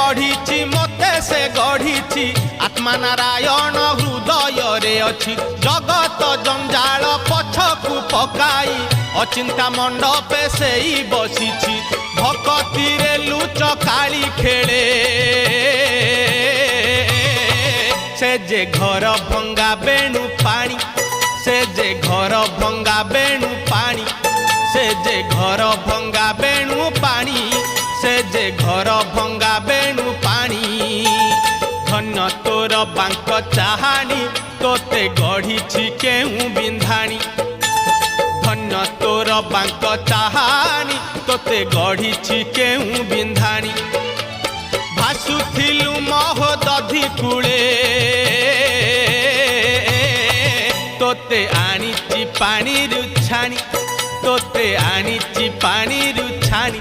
गढ़ी मते से गढ़ी आत्मा नारायण हृदय रे अच्छी जगत जंजाल पछकु पकाई अचिंता मंडपे से ही बसी भक्ति रे लुच काली खेले से जे घर भंगा बेणु पानी से जे घर भंगा बेणु पानी से जे घर भंगा बेणु पानी से जे घर भंगा बेणु पानी धन्य तोर बांक चाहानी तोते गढ़ी केहू बिंधाणी धन्य तोर बांक चाहानी तोते गढ़ी केहू बिंधाणी भासुथिलु महोदधि कूले तोते आनीची पानी रुछाणी तोते आनीची पानी रुछाणी।